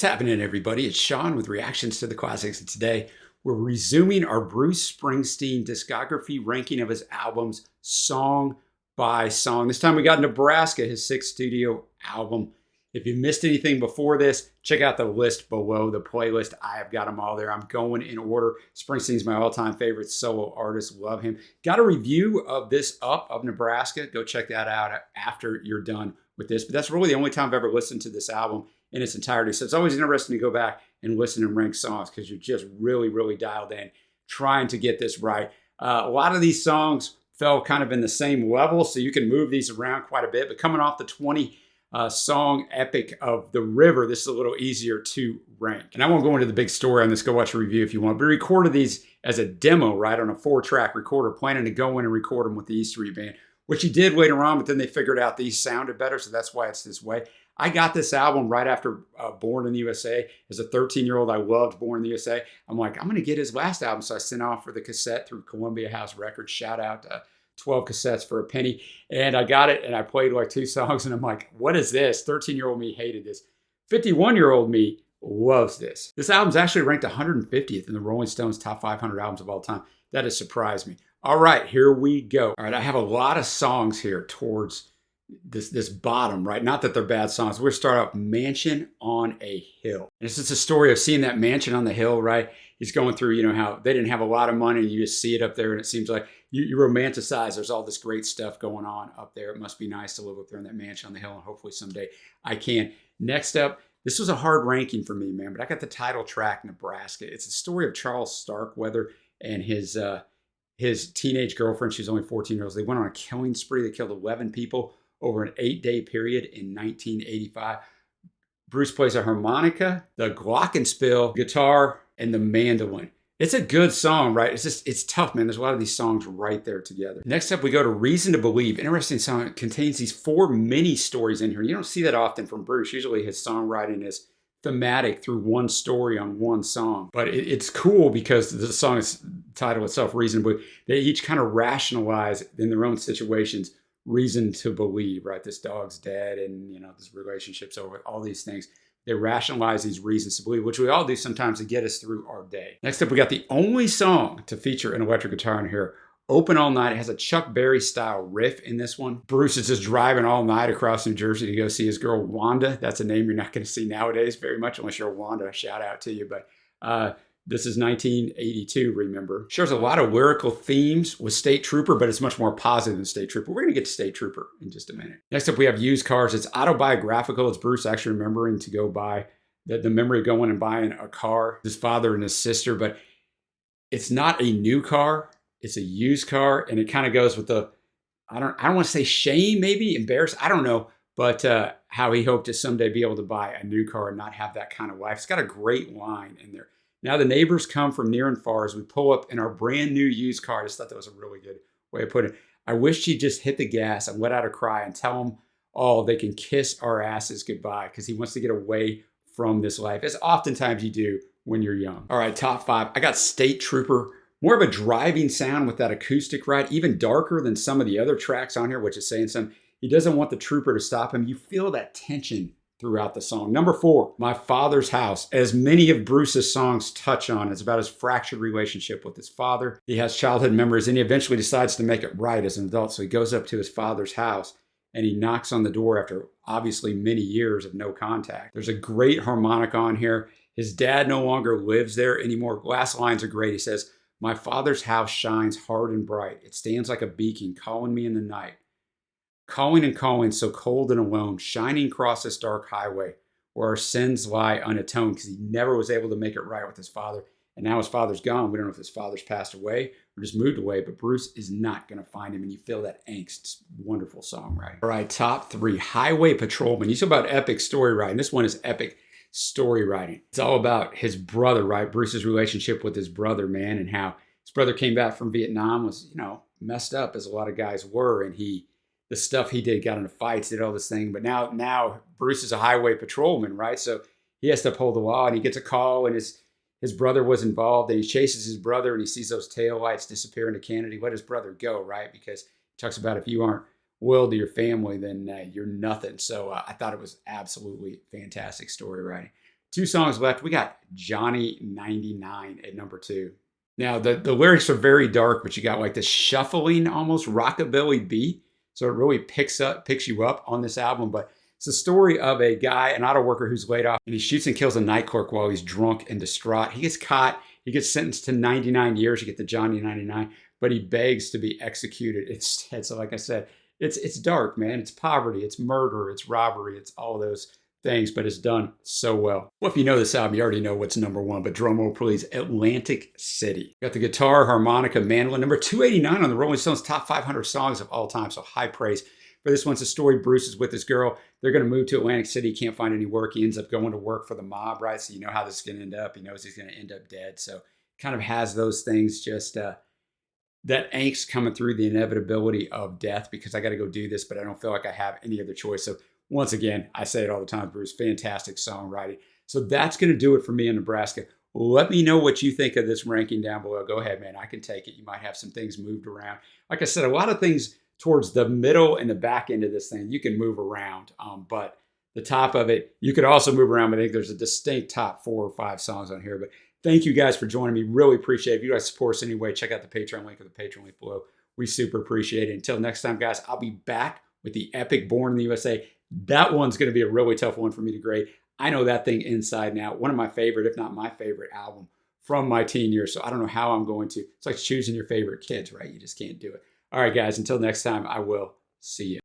happening, everybody? It's Sean with Reactions to the Classics, and today we're resuming our Bruce Springsteen discography ranking of his albums song by song. This time we got Nebraska, his sixth studio album. If you missed anything before this, check out the list below, the playlist. I have got them all there. I'm going in order. Springsteen's my all-time favorite solo artist. Love him. Got a review of this up of Nebraska. Go check that out after you're done with this. But that's really the only time I've ever listened to this album in its entirety. So it's always interesting to go back and listen and rank songs because you're just really, really dialed in trying to get this right. A lot of these songs fell kind of in the same level, so you can move these around quite a bit. But coming off the 20 song epic of The River, this is a little easier to rank. And I won't go into the big story on this. Go watch a review if you want. But we recorded these as a demo, right, on a 4-track recorder, planning to go in and record them with the E Street Band, which he did later on, but then they figured out these sounded better, so that's why it's this way. I got this album right after Born in the USA. As a 13-year-old, I loved Born in the USA. I'm like, I'm going to get his last album, so I sent off for the cassette through Columbia House Records. Shout out to 12 cassettes for a penny. And I got it, and I played like 2 songs, and I'm like, what is this? 13-year-old me hated this. 51-year-old me loves this. This album's actually ranked 150th in the Rolling Stones top 500 albums of all time. That has surprised me. All right, here we go. All right, I have a lot of songs here towards this bottom, right? Not that they're bad songs. We're going to start off Mansion on a Hill. And it's just a story of seeing that mansion on the hill, right? He's going through, you know, how they didn't have a lot of money and you just see it up there and it seems like you romanticize. There's all this great stuff going on up there. It must be nice to live up there in that mansion on the hill, and hopefully someday I can. Next up, this was a hard ranking for me, man, but I got the title track, Nebraska. It's a story of Charles Starkweather and his teenage girlfriend. She was only 14 years old. They went on a killing spree. They killed 11 people over an 8-day period in 1985. Bruce plays a harmonica, the glockenspiel, guitar, and the mandolin. It's a good song, right? It's tough, man. There's a lot of these songs right there together. Next up, we go to Reason to Believe. Interesting song. It contains these 4 mini stories in here. You don't see that often from Bruce. Usually his songwriting is thematic through one story on one song. But it's cool because the song's title itself, Reason to Believe, they each kind of rationalize in their own situations reason to believe, right? This dog's dead and, you know, this relationship's over, all these things. They rationalize these reasons to believe, which we all do sometimes to get us through our day. Next up, we got the only song to feature an electric guitar in here, Open All Night. It has a Chuck Berry style riff in this one. Bruce is just driving all night across New Jersey to go see his girl Wanda. That's a name you're not going to see nowadays very much unless you're Wanda. Shout out to you. But this is 1982, remember. Shares a lot of lyrical themes with State Trooper, but it's much more positive than State Trooper. We're going to get to State Trooper in just a minute. Next up, we have Used Cars. It's autobiographical. It's Bruce actually remembering to go buy, the memory of going and buying a car, his father and his sister, but it's not a new car. It's a used car, and it kind of goes with the, I don't want to say shame, maybe, embarrassed, I don't know, but how he hoped to someday be able to buy a new car and not have that kind of life. It's got a great line in there. Now the neighbors come from near and far as we pull up in our brand new used car. I just thought that was a really good way of putting it. I wish she'd just hit the gas and let out a cry and tell them all they can kiss our asses goodbye because he wants to get away from this life, as oftentimes you do when you're young. All right, top 5. I got State Trooper. More of a driving sound with that acoustic, right? Even darker than some of the other tracks on here, which is saying something. He doesn't want the trooper to stop him. You feel that tension throughout the song. Number 4, My Father's House. As many of Bruce's songs touch on, it's about his fractured relationship with his father. He has childhood memories and he eventually decides to make it right as an adult. So he goes up to his father's house and he knocks on the door after obviously many years of no contact. There's a great harmonic on here. His dad no longer lives there anymore. Last lines are great. He says, my father's house shines hard and bright. It stands like a beacon calling me in the night. Calling and calling, so cold and alone, shining across this dark highway where our sins lie unatoned, because he never was able to make it right with his father. And now his father's gone. We don't know if his father's passed away or just moved away, but Bruce is not going to find him. And you feel that angst. It's wonderful songwriting. All right, top 3, Highway Patrolman. You talk about epic story writing. This one is epic story writing. It's all about his brother, right? Bruce's relationship with his brother, man, and how his brother came back from Vietnam, was, you know, messed up as a lot of guys were. And the stuff he did, got into fights, did all this thing. But now Bruce is a highway patrolman, right? So he has to uphold the law, and he gets a call, and his brother was involved, and he chases his brother, and he sees those taillights disappear into Canada. He let his brother go, right? Because he talks about if you aren't loyal to your family, then you're nothing. So I thought it was absolutely fantastic story writing. 2 songs left. We got Johnny 99 at number 2. Now, the lyrics are very dark, but you got like this shuffling, almost rockabilly beat. So it really picks you up on this album. But it's the story of a guy, an auto worker who's laid off, and he shoots and kills a night clerk while he's drunk and distraught. He gets caught. He gets sentenced to 99 years. You get the Johnny 99, but he begs to be executed instead. So like I said, it's dark, man. It's poverty, it's murder, it's robbery, it's all those things, but it's done so well. Well, if you know this album, you already know what's number 1, but drum roll please, Atlantic City. Got the guitar, harmonica, mandolin, number 289 on the Rolling Stones top 500 songs of all time, so high praise. For this one's a story. Bruce is with this girl. They're going to move to Atlantic City. Can't find any work. He ends up going to work for the mob, right? So you know how this is going to end up. He knows he's going to end up dead. So kind of has those things, just that angst coming through, the inevitability of death, because I got to go do this, but I don't feel like I have any other choice. So once again, I say it all the time, Bruce, fantastic songwriting. So that's going to do it for me in Nebraska. Let me know what you think of this ranking down below. Go ahead, man. I can take it. You might have some things moved around. Like I said, a lot of things towards the middle and the back end of this thing, you can move around. But the top of it, you could also move around. But I think there's a distinct top 4 or 5 songs on here. But thank you guys for joining me. Really appreciate it. If you guys support us anyway, check out the Patreon link or the Patreon link below. We super appreciate it. Until next time, guys, I'll be back with the epic Born in the USA. That one's going to be a really tough one for me to grade. I know that thing inside and out. One of my favorite, if not my favorite album from my teen years. So I don't know how I'm going to. It's like choosing your favorite kids, right? You just can't do it. All right, guys, until next time, I will see you.